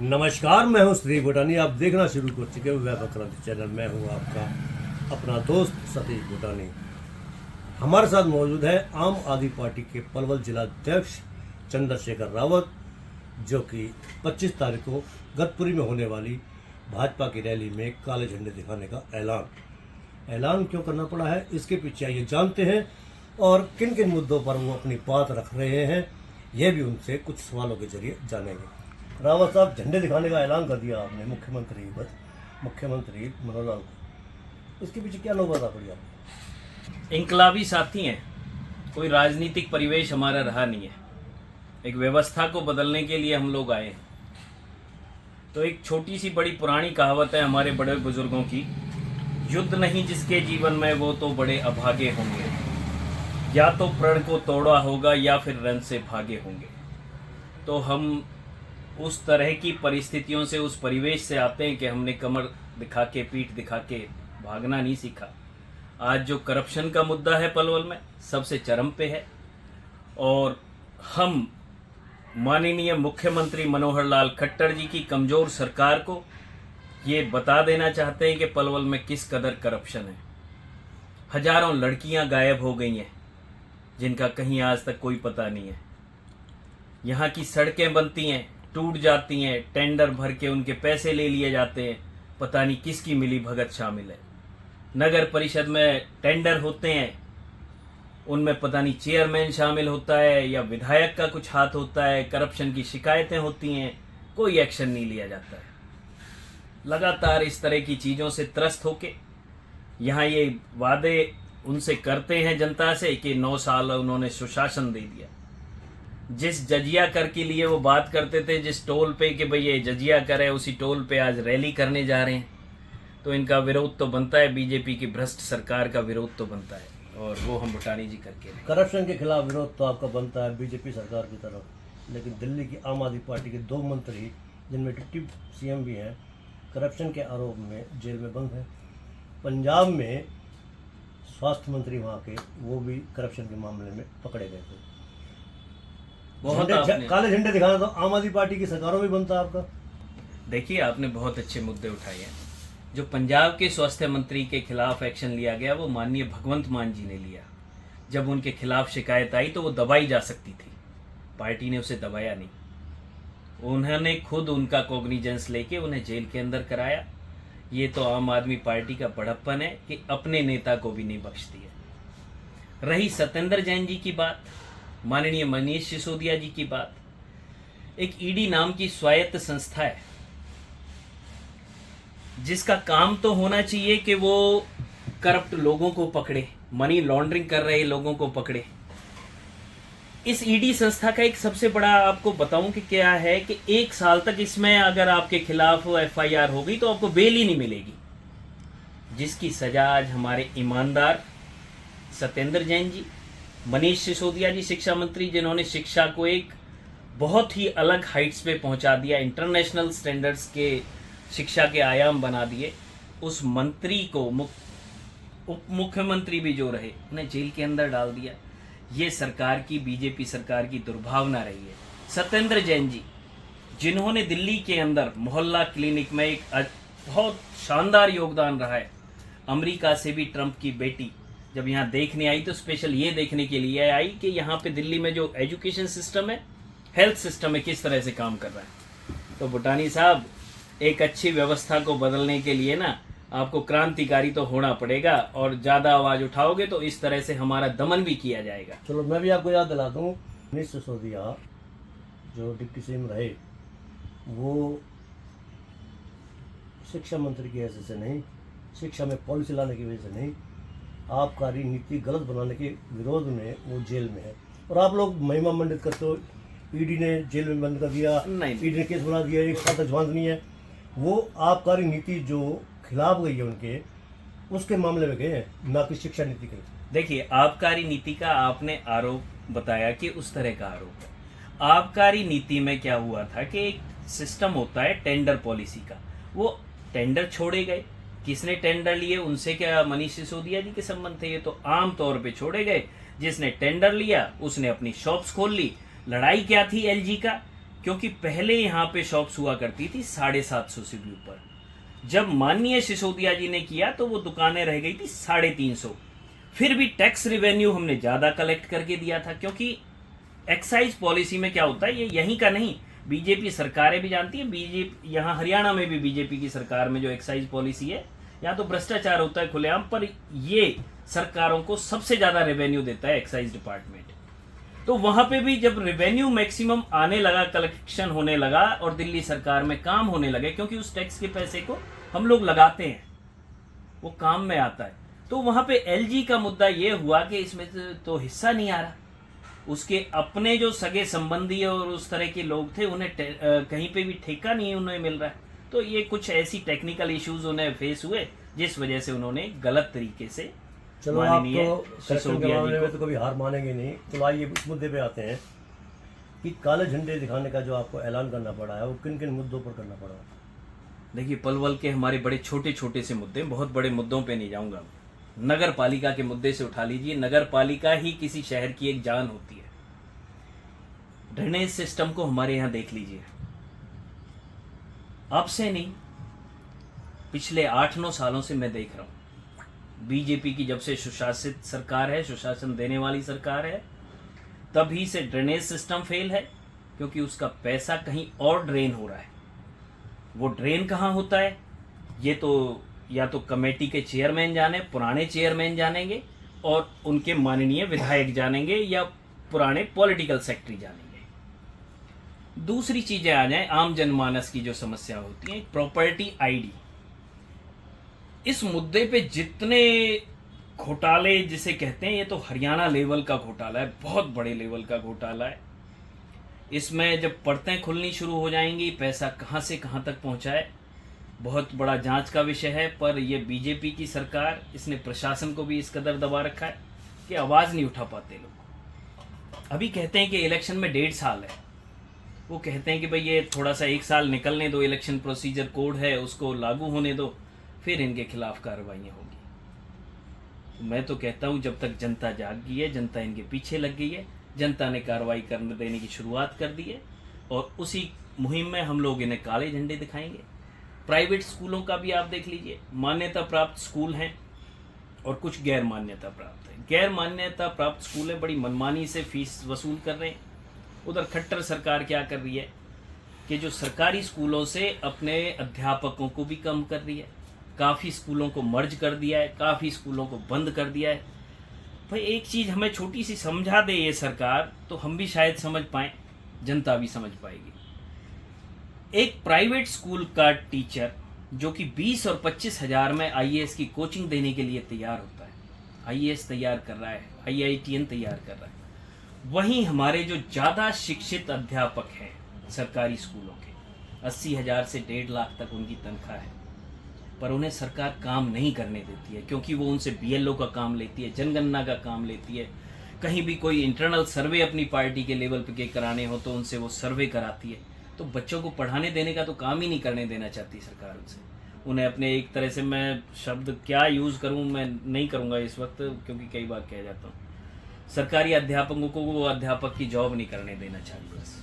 नमस्कार, मैं हूं श्री भूटानी। आप देखना शुरू कर चुके हो वैभव क्रांति चैनल। मैं हूं आपका अपना दोस्त सतीश भूटानी। हमारे साथ मौजूद है आम आदमी पार्टी के पलवल जिला अध्यक्ष चंद्रशेखर रावत, जो कि 25 तारीख को गतपुरी में होने वाली भाजपा की रैली में काले झंडे दिखाने का ऐलान क्यों करना पड़ा है, इसके पीछे आइए जानते हैं और किन किन मुद्दों पर वो अपनी बात रख रहे हैं, यह भी उनसे कुछ सवालों के जरिए जानेंगे। रावत साहब, झंडे दिखाने का ऐलान कर दिया आपने मुख्यमंत्री मनोहर लाल को, इसके पीछे क्या नौबत आ पड़ी आपको? इनकलाबी साथी हैं। कोई राजनीतिक परिवेश हमारा रहा नहीं है। एक व्यवस्था को बदलने के लिए हम लोग आए हैं। तो एक छोटी सी बड़ी पुरानी कहावत है हमारे बड़े बुजुर्गों की, युद्ध नहीं जिसके जीवन में वो तो बड़े अभागे होंगे, या तो प्रण को तोड़ा होगा या फिर रण से भागे होंगे। तो हम उस तरह की परिस्थितियों से, उस परिवेश से आते हैं कि हमने कमर दिखा के, पीठ दिखा के भागना नहीं सीखा। आज जो करप्शन का मुद्दा है पलवल में सबसे चरम पे है, और हम माननीय मुख्यमंत्री मनोहर लाल खट्टर जी की कमज़ोर सरकार को ये बता देना चाहते हैं कि पलवल में किस कदर करप्शन है। हजारों लड़कियां गायब हो गई हैं जिनका कहीं आज तक कोई पता नहीं है। यहाँ की सड़कें बनती हैं, टूट जाती हैं, टेंडर भर के उनके पैसे ले लिए जाते हैं, पता नहीं किसकी मिली भगत शामिल है। नगर परिषद में टेंडर होते हैं, उनमें पता नहीं चेयरमैन शामिल होता है या विधायक का कुछ हाथ होता है। करप्शन की शिकायतें होती हैं, कोई एक्शन नहीं लिया जाता है। लगातार इस तरह की चीज़ों से त्रस्त होके यहाँ ये वादे उनसे करते हैं जनता से कि 9 साल उन्होंने सुशासन दे दिया। जिस जजिया कर के लिए वो बात करते थे, जिस टोल पे कि भाई ये जजिया कर है, उसी टोल पे आज रैली करने जा रहे हैं। तो इनका विरोध तो बनता है, बीजेपी की भ्रष्ट सरकार का विरोध तो बनता है, और वो हम भूटानी जी करके। करप्शन के खिलाफ विरोध तो आपका बनता है बीजेपी सरकार की तरफ, लेकिन दिल्ली की आम आदमी पार्टी के 2 मंत्री, जिनमें डिप्टी सीएम भी हैं, करप्शन के आरोप में जेल में बंद हैं। पंजाब में स्वास्थ्य मंत्री वहाँ के, वो भी करप्शन के मामले में पकड़े गए थे। काले झंडे दिखाना तो आम आदमी पार्टी की सरकारों में बनता है आपका। देखिए, आपने बहुत अच्छे मुद्दे उठाए हैं। जो पंजाब के स्वास्थ्य मंत्री के खिलाफ एक्शन लिया गया, वो माननीय भगवंत मान जी ने लिया। जब उनके खिलाफ शिकायत आई तो वो दबाई जा सकती थी, पार्टी ने उसे दबाया नहीं। उन्होंने खुद उनका कॉग्निजेंस लेके उन्हें जेल के अंदर कराया। ये तो आम आदमी पार्टी का बड़प्पन है कि अपने नेता को भी नहीं बख्शती है। रही सत्येंद्र जैन जी की बात, माननीय मनीष सिसोदिया जी की बात, एक ईडी नाम की स्वायत्त संस्था है जिसका काम तो होना चाहिए कि वो करप्ट लोगों को पकड़े, मनी लॉन्ड्रिंग कर रहे लोगों को पकड़े। इस ईडी संस्था का एक सबसे बड़ा आपको बताऊं कि क्या है कि 1 साल तक इसमें अगर आपके खिलाफ एफआईआर हो गई तो आपको बेल ही नहीं मिलेगी, जिसकी सजा आज हमारे ईमानदार सत्येंद्र जैन जी, मनीष सिसोदिया जी शिक्षा मंत्री, जिन्होंने शिक्षा को एक बहुत ही अलग हाइट्स पे पहुंचा दिया, इंटरनेशनल स्टैंडर्ड्स के शिक्षा के आयाम बना दिए, उस मंत्री को उप मुख्यमंत्री भी जो रहे, उन्हें जेल के अंदर डाल दिया। ये सरकार की, बीजेपी सरकार की दुर्भावना रही है। सत्येंद्र जैन जी, जिन्होंने दिल्ली के अंदर मोहल्ला क्लिनिक में एक बहुत शानदार योगदान रहा है। अमेरिका से भी ट्रंप की बेटी जब यहाँ देखने आई तो स्पेशल ये देखने के लिए आई कि यहाँ पे दिल्ली में जो एजुकेशन सिस्टम है, हेल्थ सिस्टम है, किस तरह से काम कर रहा है। तो भूटानी साहब, एक अच्छी व्यवस्था को बदलने के लिए ना आपको क्रांतिकारी तो होना पड़ेगा, और ज़्यादा आवाज़ उठाओगे तो इस तरह से हमारा दमन भी किया जाएगा। चलो, मैं भी आपको याद दिला दूँ, मनीष सिसोदिया जो डिप्टी सीएम रहे, वो शिक्षा मंत्री की हैसियत से नहीं, शिक्षा में पॉलिसी लाने की वजह से नहीं, आबकारी नीति गलत बनाने के विरोध में वो जेल में है। और आप लोग महिमा मंडित करते हो, ईडी ने जेल में बंद कर दिया, ईडी ने केस बना दिया, एक साथ अजवांत नहीं है। वो आबकारी नीति जो खिलाफ गई है उनके, उसके मामले में गए हैं, ना कि शिक्षा नीति के। देखिए, आबकारी नीति का आपने आरोप बताया कि उस तरह का आरोप है। आबकारी नीति में क्या हुआ था कि एक सिस्टम होता है टेंडर पॉलिसी का, वो टेंडर छोड़े गए। किसने टेंडर लिए, उनसे क्या मनीष सिसोदिया जी के संबंध थे? ये तो आम तौर पे छोड़े गए। जिसने टेंडर लिया उसने अपनी शॉप्स खोल ली। लड़ाई क्या थी एलजी का क्योंकि पहले यहाँ पे शॉप्स हुआ करती थी 750 से भी ऊपर। जब माननीय सिसोदिया जी ने किया तो वो दुकानें रह गई थी 350। फिर भी टैक्स रेवेन्यू हमने ज़्यादा कलेक्ट करके दिया था, क्योंकि एक्साइज पॉलिसी में क्या होता है, ये यहीं का नहीं, बीजेपी सरकारें भी जानती है, बीजेपी यहाँ हरियाणा में भी बीजेपी की सरकार में जो एक्साइज पॉलिसी है, यहाँ तो भ्रष्टाचार होता है खुलेआम, पर ये सरकारों को सबसे ज़्यादा रेवेन्यू देता है एक्साइज डिपार्टमेंट। तो वहां पे भी जब रेवेन्यू मैक्सिमम आने लगा, कलेक्शन होने लगा और दिल्ली सरकार में काम होने लगे, क्योंकि उस टैक्स के पैसे को हम लोग लगाते हैं, वो काम में आता है, तो वहां पे एलजी का मुद्दा ये हुआ कि इसमें तो हिस्सा नहीं आ रहा। उसके अपने जो सगे संबंधी और उस तरह के लोग थे, उन्हें कहीं पे भी ठेका नहीं उन्हें मिल रहा है। तो ये कुछ ऐसी टेक्निकल इश्यूज उन्हें फेस हुए, जिस वजह से उन्होंने गलत तरीके से, चलो आप तो कलेक्शन के मामले में तो कभी हार मानेंगे नहीं। तो आइए उस मुद्दे पे आते हैं कि काले झंडे दिखाने का जो आपको ऐलान करना पड़ा है, वो किन किन मुद्दों पर करना पड़ा? देखिए, पलवल के हमारे बड़े छोटे छोटे से मुद्दे, बहुत बड़े मुद्दों पे नहीं जाऊंगा। नगर पालिका के मुद्दे से उठा लीजिए। नगर पालिका ही किसी शहर की एक जान होती है। ड्रेनेज सिस्टम को हमारे यहाँ देख लीजिए, अब से नहीं, पिछले 8-9 सालों से मैं देख रहा हूँ, बीजेपी की जब से सुशासित सरकार है, सुशासन देने वाली सरकार है, तभी से ड्रेनेज सिस्टम फेल है, क्योंकि उसका पैसा कहीं और ड्रेन हो रहा है। वो ड्रेन कहाँ होता है, ये तो या तो कमेटी के चेयरमैन जाने, पुराने चेयरमैन जानेंगे, और उनके माननीय विधायक जानेंगे, या पुराने पॉलिटिकल सेक्रेटरी जानेंगे। दूसरी चीजें आ जाएं, आम जनमानस की जो समस्या होती है, प्रॉपर्टी आईडी, इस मुद्दे पे जितने घोटाले जिसे कहते हैं, ये तो हरियाणा लेवल का घोटाला है, बहुत बड़े लेवल का घोटाला है। इसमें जब परतें खुलनी शुरू हो जाएंगी, पैसा कहाँ से कहाँ तक पहुँचा है, बहुत बड़ा जांच का विषय है। पर ये बीजेपी की सरकार, इसने प्रशासन को भी इस कदर दबा रखा है कि आवाज़ नहीं उठा पाते लोग। अभी कहते हैं कि इलेक्शन में 1.5 साल है, वो कहते हैं कि भाई ये थोड़ा सा 1 साल निकलने दो, इलेक्शन प्रोसीजर कोड है उसको लागू होने दो, फिर इनके खिलाफ कार्रवाइयाँ होंगी। मैं तो कहता हूँ, जब तक जनता जाग गई है, जनता इनके पीछे लग गई है, जनता ने कार्रवाई करने देने की शुरुआत कर दी है, और उसी मुहिम में हम लोग इन्हें काले झंडे दिखाएंगे। प्राइवेट स्कूलों का भी आप देख लीजिए, मान्यता प्राप्त स्कूल हैं और कुछ गैर मान्यता प्राप्त है। गैर मान्यता प्राप्त स्कूलें बड़ी मनमानी से फीस वसूल कर रहे हैं। उधर खट्टर सरकार क्या कर रही है कि जो सरकारी स्कूलों से अपने अध्यापकों को भी कम कर रही है, काफ़ी स्कूलों को मर्ज कर दिया है, काफ़ी स्कूलों को बंद कर दिया है। भाई एक चीज़ हमें छोटी सी समझा दे ये सरकार, तो हम भी शायद समझ पाएँ, जनता भी समझ पाएगी। एक प्राइवेट स्कूल का टीचर जो कि 20 और 25 हज़ार में आईएएस की कोचिंग देने के लिए तैयार होता है, आईएएस तैयार कर रहा है, आईआईटीएन तैयार कर रहा है, वहीं हमारे जो ज़्यादा शिक्षित अध्यापक हैं सरकारी स्कूलों के, 80 हज़ार से 1.5 लाख तक उनकी तनख्वाह है, पर उन्हें सरकार काम नहीं करने देती है, क्योंकि वो उनसे बीएलओ का काम लेती है, जनगणना का काम लेती है, कहीं भी कोई इंटरनल सर्वे अपनी पार्टी के लेवल पे कराने हो तो उनसे वो सर्वे कराती है। तो बच्चों को पढ़ाने देने का तो काम ही नहीं करने देना चाहती सरकार उनसे। उन्हें अपने एक तरह से, मैं शब्द क्या यूज़ करूं, मैं नहीं करूंगा इस वक्त, क्योंकि कई बार कह जाता हूं, सरकारी अध्यापकों को वो अध्यापक की जॉब नहीं करने देना चाहिए। बस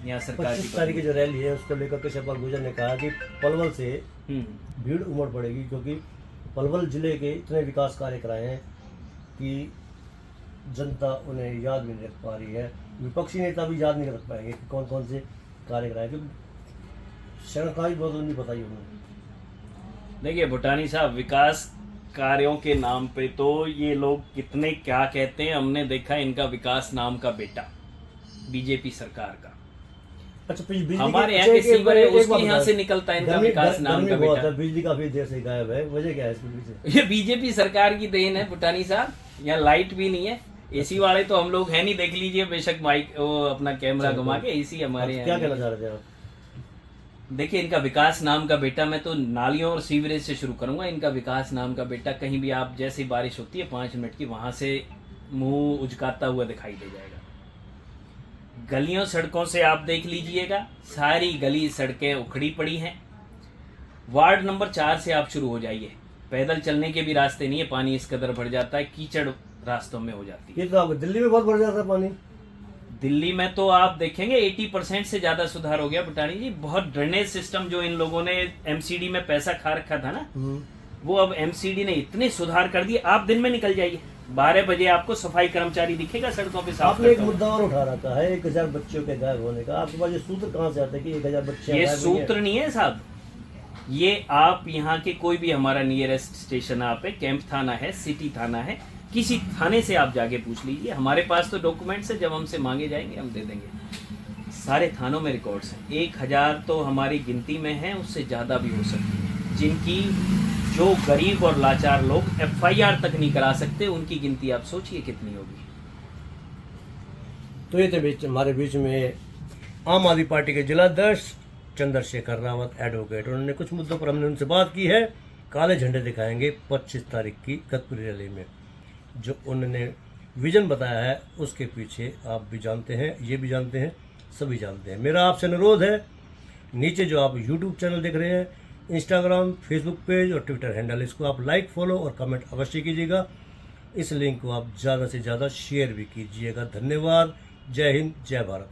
यहाँ सरकार 25 तारीख की जो रैली है उसको लेकर के शिवपाल गुर्जर ने कहा कि पलवल से भीड़ उमड़ पड़ेगी, क्योंकि पलवल जिले के इतने विकास कार्य कराए हैं कि जनता उन्हें याद नहीं रख पा रही है, विपक्षी नेता भी याद नहीं रख पाएंगे कि कौन कौन से कार्य कराए, क्योंकि सरकारी बहुत नहीं बताई उन्होंने। देखिए भुटानी साहब, विकास कार्यों के नाम पे तो ये लोग कितने क्या कहते हैं, हमने देखा इनका विकास नाम का बेटा बीजेपी सरकार का, अच्छा बिजली हमारे यहाँ के सीवर है उसके यहाँ से निकलता है इनका विकास नाम का बेटा। बिजली काफी देर से गायब है, वजह क्या है इसके पीछे? ये बीजेपी सरकार की देन है भुटानी साहब। यहाँ लाइट भी नहीं है, एसी वाले तो हम लोग हैं नहीं, देख लीजिए बेशक माइक वो अपना कैमरा घुमा के, एसी हमारे यहाँ। क्या कहना चाह रहे थे आप? देखिए इनका विकास नाम का बेटा, मैं तो नालियों और सीवरेज से शुरू करूंगा। इनका विकास नाम का बेटा, कहीं भी आप जैसी बारिश होती है 5 मिनट की, वहां से मुंह उचकाता हुआ दिखाई दे जाएगा। गलियों सड़कों से आप देख लीजिएगा, सारी गली सड़कें उखड़ी पड़ी हैं। वार्ड नंबर 4 से आप शुरू हो जाइए, पैदल चलने के भी रास्ते नहीं है, पानी इस कदर भर जाता है, कीचड़ रास्तों में हो जाती है। ये तो आपको दिल्ली में बहुत भर जाता है पानी। दिल्ली में तो आप देखेंगे 80% से ज्यादा सुधार हो गया बटानी जी। बहुत ड्रेनेज सिस्टम जो इन लोगों ने एमसीडी में पैसा खा रखा था ना, वो अब एमसीडी ने इतने सुधार कर दिए। आप दिन में निकल जाइए, 12 बजे आपको सफाई कर्मचारी दिखेगा सड़कों पे साफ आपने एक करता हुआ। मुद्दा और उठा रखा है 1000 बच्चों के गायब होने का। आपके पास ये सूत्र कहाँ से आता है कि 1000 बच्चे ये गायब हुए हैं? सूत्र नहीं है साहब, ये आप यहाँ के कोई भी हमारा नियरेस्ट स्टेशन आप है, कैंप थाना है, सिटी थाना है, किसी थाने से आप जाके पूछ लीजिए। हमारे पास तो डॉक्यूमेंट्स है, जब हमसे मांगे जाएंगे हम दे देंगे। सारे थानों में रिकॉर्ड्स हैं। 1000 तो हमारी गिनती में है, उससे ज़्यादा भी हो सकती है। जिनकी जो गरीब और लाचार लोग एफआईआर तक नहीं करा सकते, उनकी गिनती आप सोचिए कितनी होगी। तो ये थे हमारे बीच में आम आदमी पार्टी के जिलाध्यक्ष चंद्रशेखर रावत एडवोकेट। उन्होंने कुछ मुद्दों पर हमने उनसे बात की है। काले झंडे दिखाएंगे 25 तारीख की गतपुरी रैली में। जो उन्होंने विजन बताया है उसके पीछे आप भी जानते हैं, ये भी जानते हैं, सभी जानते हैं। मेरा आपसे अनुरोध है, नीचे जो आप यूट्यूब चैनल देख रहे हैं, इंस्टाग्राम, फेसबुक पेज और ट्विटर हैंडल, इसको आप लाइक, फॉलो और कमेंट अवश्य कीजिएगा। इस लिंक को आप ज़्यादा से ज़्यादा शेयर भी कीजिएगा। धन्यवाद। जय हिंद, जय भारत।